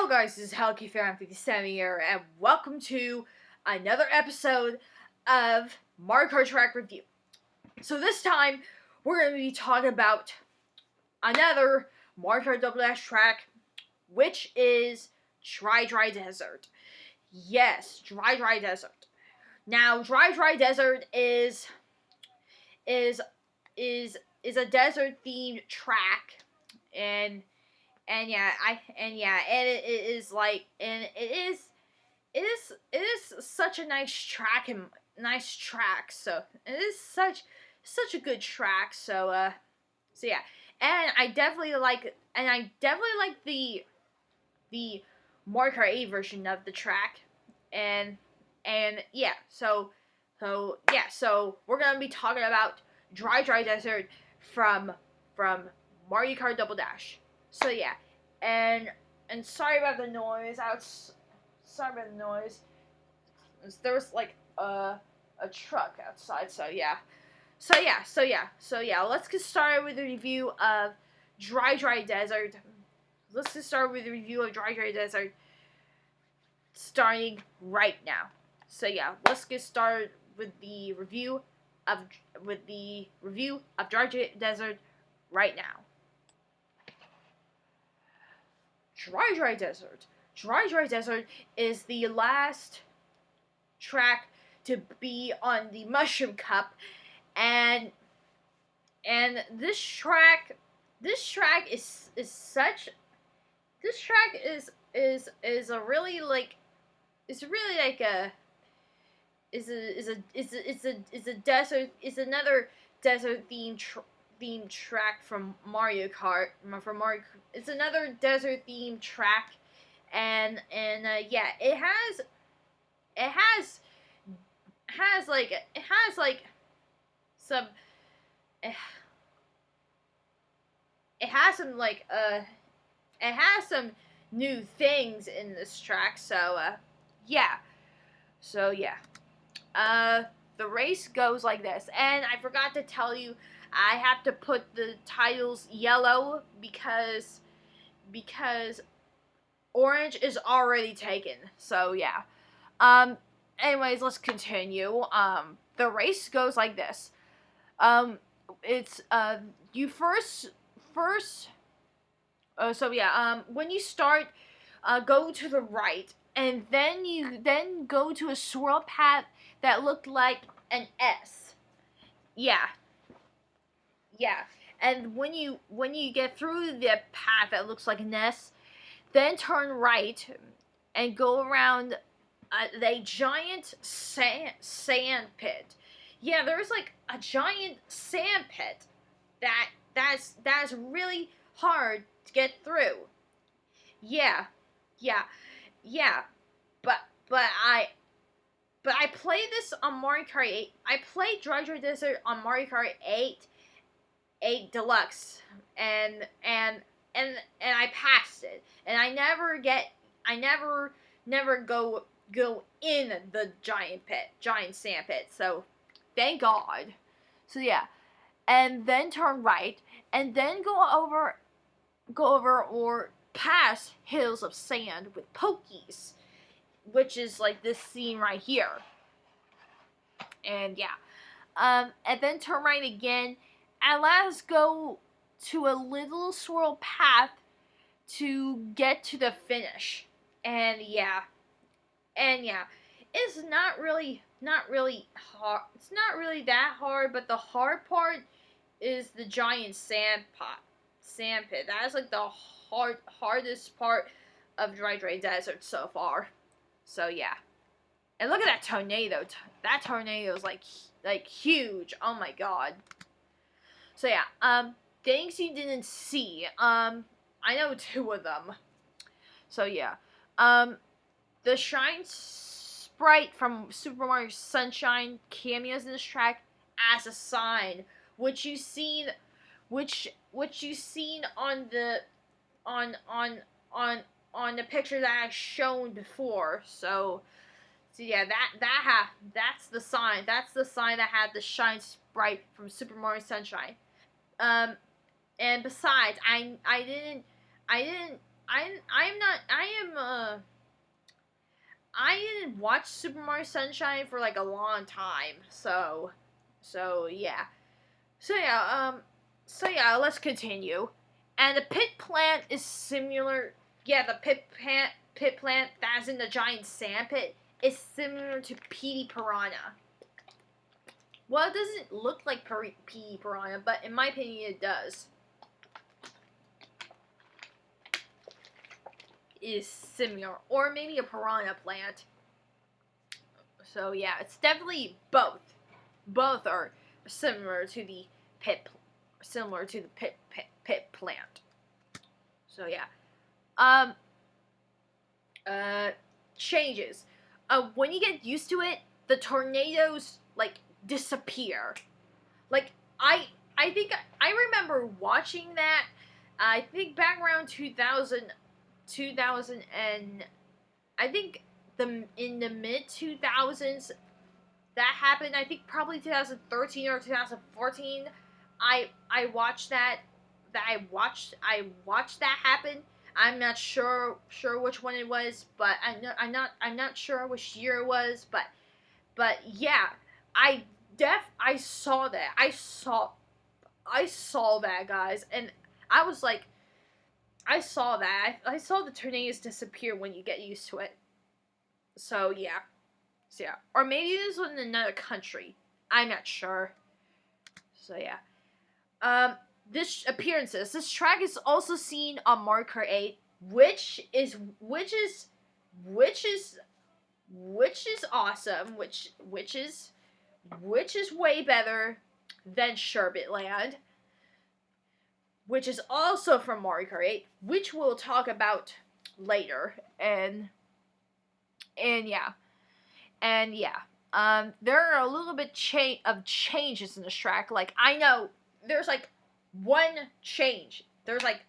Hello guys, this is HelloKFan57 here, and welcome to another episode of Mario Kart Track Review. So this time, we're going to be talking about another Mario Kart Double Dash track, which is Dry Desert. Yes, Dry Desert. Now, Dry Desert is a desert themed track, and it is such a nice track. So it is such a good track. So yeah, and I definitely like the Mario Kart 8 version of the track, and yeah, so we're gonna be talking about Dry Desert from Mario Kart Double Dash. So yeah, and sorry about the noise. Sorry about the noise. There was like a truck outside. So yeah. Let's get started with the review of Dry Desert. Let's get started with the review of Dry Desert, starting right now. So yeah, let's get started with the review of Dry Desert right now. Dry Desert. Dry Desert is the last track to be on the Mushroom Cup, and this track is a really like it's really like a desert is another desert themed track from Mario Kart. It's another desert themed track, and yeah, it has some it has some it has some new things in this track. So yeah. The race goes like this, and I forgot to tell you, I have to put the titles yellow because orange is already taken. So yeah. Anyways, let's continue. The race goes like this. It's you first. When you start, go to the right, and then you go to a swirl path that looked like an S. Yeah. And when you get through the path that looks like an S, then turn right and go around the giant sand pit. Yeah, there's like a giant sand pit that's really hard to get through. Yeah. But I played this on Mario Kart 8. I played Dry Desert on Mario Kart 8 Deluxe, and I passed it. And I never go in the giant sand pit. So thank God. So yeah, and then turn right, and then go over or past hills of sand with pokies, which is like this scene right here. And yeah, and then turn right again, and let's go to a little swirl path to get to the finish. And yeah, it's not really hard. It's not really that hard, but the hard part is the giant sand pit. That is like the hardest part of Dry Desert so far. So yeah, and look at that tornado. That tornado is like huge. Oh my god. So yeah, things you didn't see. I know 2 of them. So yeah, the Shine Sprite from Super Mario Sunshine cameos in this track as a sign, which you seen on the picture that I shown before. So yeah, that's the sign. That's the sign that had the Shine Sprite from Super Mario Sunshine. And besides, I didn't I didn't watch Super Mario Sunshine for like a long time, so yeah. So yeah, let's continue. And the pit plant is similar. Yeah, the pit plant that's in the giant sand pit is similar to Petey Piranha. Well, it doesn't look like Petey Piranha, but in my opinion, it does. It is similar, or maybe a piranha plant. So yeah, it's definitely both. Both are similar to the pit, pit plant. So yeah. Um. Changes. When you get used to it, the tornadoes like disappear. Like I think I remember watching that. I think back around 2000 and I think in the mid 2000s that happened. I think probably 2013 or 2014. I watched that. I watched that happen. I'm not sure which one it was, but I'm not sure which year it was, but yeah, I saw that. I saw that, guys, and I was like, I saw that. I saw the tornadoes disappear when you get used to it. So yeah. So yeah. Or maybe this was in another country. I'm not sure. So yeah. This appearances. This track is also seen on Mario Kart 8, which is awesome, which is way better than Sherbet Land, which is also from Mario Kart 8, which we'll talk about later. And yeah. And yeah. There are a little bit of changes in this track. Like, I know there's like one change. There's like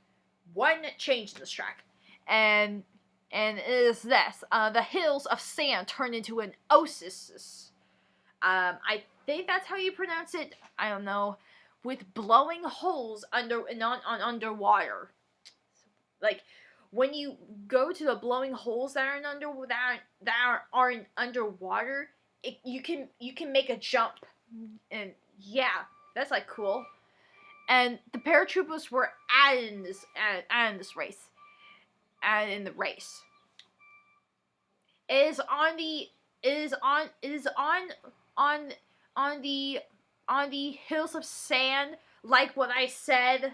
one change in this track. And it is this. The hills of sand turn into an oasis. I think that's how you pronounce it. I don't know. With blowing holes on underwater. Like, when you go to the blowing holes that are in underwater, you can make a jump, and yeah, that's like cool. And the paratroopers were added in this race, added in the race. It is on the hills of sand, like what I said.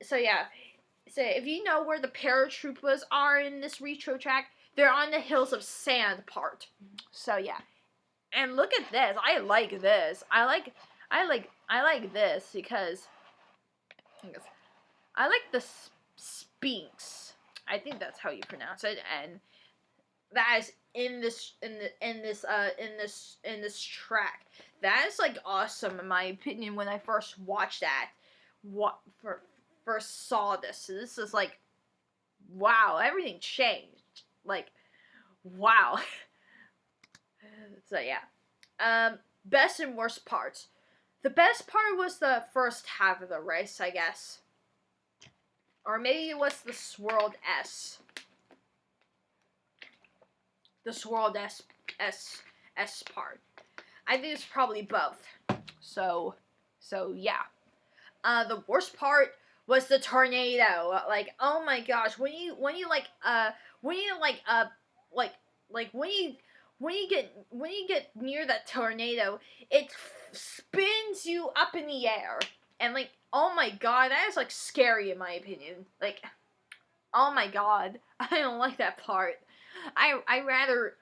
So yeah. So if you know where the paratroopers are in this retro track, they're on the hills of sand part. So yeah. And look at this. I like this. I like this because I like the Sphinx. I think that's how you pronounce it, and that is in this track. That is like awesome in my opinion when I first watched that. First saw this. So this is like, wow, everything changed. Like, wow. So yeah. Best and worst parts. The best part was the first half of the race, I guess. Or maybe it was the swirled S. The swirled S part. I think it's probably both. So yeah. The worst part was the tornado. Like, oh my gosh, when you get near that tornado, it spins you up in the air, and like, oh my god, that is like scary in my opinion. Like, oh my god, I don't like that part. I rather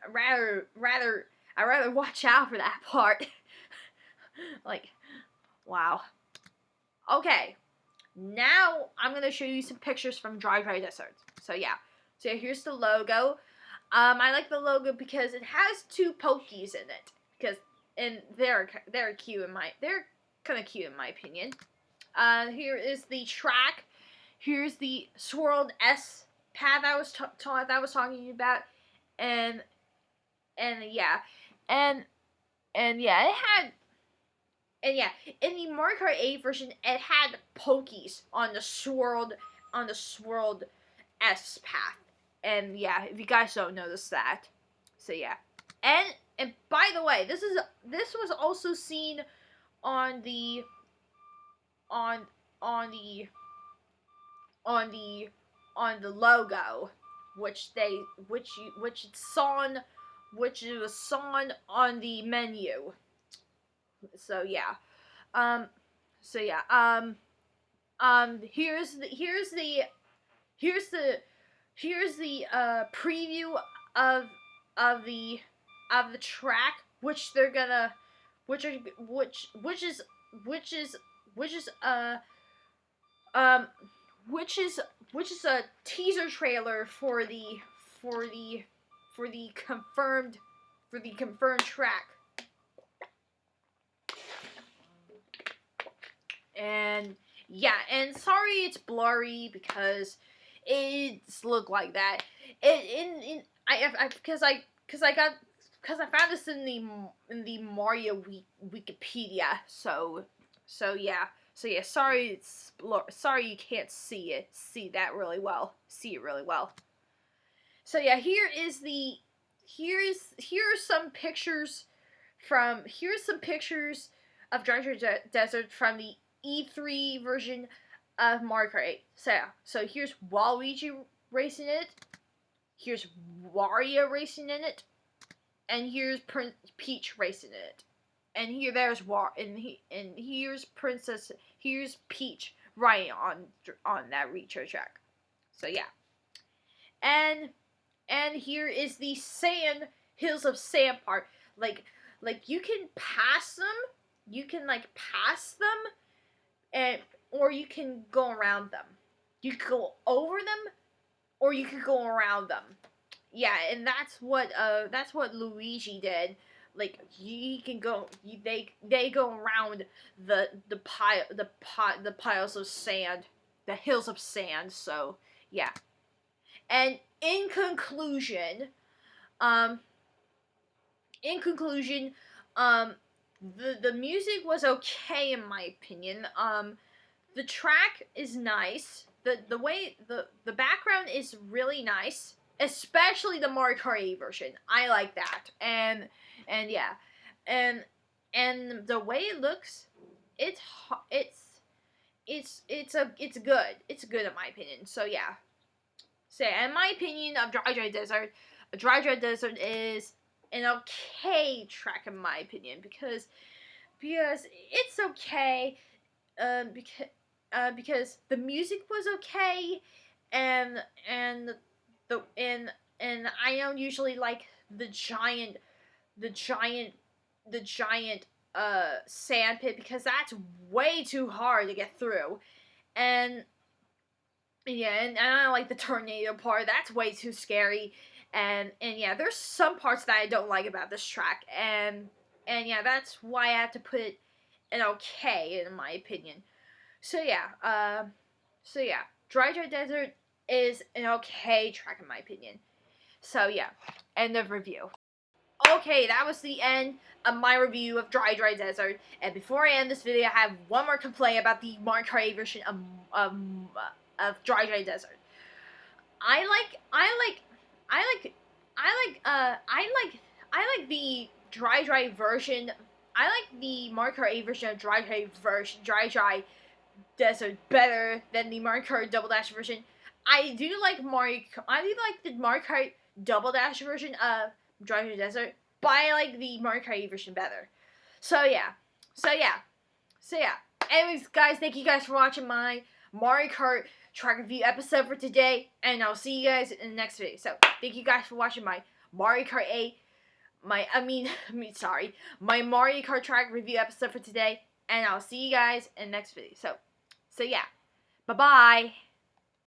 watch out for that part. Like, wow. Okay, now I'm going to show you some pictures from Dry Desert. So yeah, so here's the logo. I like the logo because it has two Pokies in it, and they're cute they're kind of cute in my opinion. Here is the track. Here's the swirled S path I was talking about, and yeah, and yeah, it had. And yeah, in the Mario Kart 8 version, it had Pokies on the swirled swirled S path. And yeah, if you guys don't notice that. So yeah. And by the way, this was also seen on the on on the on the on the logo, which it's on, which it was on the menu. So yeah. Um so yeah. Here's the preview of of the the track, which they're gonna which are which is which is um which is a teaser trailer for the for the for the confirmed track. And yeah, and sorry it's blurry because it's look like that. Because I found this in the Mario Wikipedia. So yeah. So yeah, sorry sorry you can't see that really well. See it really well. So yeah, here are some pictures of Dry Desert from the E3 version of Mario Kart 8. So here's Waluigi racing in it. Here's Wario racing in it. And here's Peach racing in it. And here's Peach riding on that retro track. So yeah. And here is the hills of sand part. Like you can pass them. You can pass them, or you can go around them. You could go over them, or you could go around them. Yeah, and that's what Luigi did. Like he can go. They go around the piles of sand, the hills of sand. So yeah. And in conclusion, the music was okay in my opinion. The track is nice. The way the background is really nice, especially the Mario Kart 8 version. I like that. And yeah. And the way it looks, it's good. It's good in my opinion. So yeah. So in my opinion of Dry Desert, Dry Desert is an okay track in my opinion because it's okay, because the music was okay, and I don't usually like the giant sand pit because that's way too hard to get through, and yeah, and I don't like the tornado part. That's way too scary. And yeah, there's some parts that I don't like about this track. And yeah, that's why I have to put it an okay in my opinion. So yeah, Dry Desert is an okay track in my opinion. So yeah, end of review. Okay, that was the end of my review of Dry Desert. And before I end this video, I have one more complaint about the Mario Kart 8 version of Dry Desert. I like the dry version. I like the Mario Kart 8 version of Dry Desert better than the Mario Kart Double Dash version. I do like the Mario Kart Double Dash version of Dry Desert, but I like the Mario Kart 8 version better. So yeah. Anyways, guys, thank you guys for watching my Mario Kart track review episode for today, and I'll see you guys in the next video. So thank you guys for watching my Mario Kart 8, my Mario Kart track review episode for today, and I'll see you guys in the next video. So yeah, bye bye.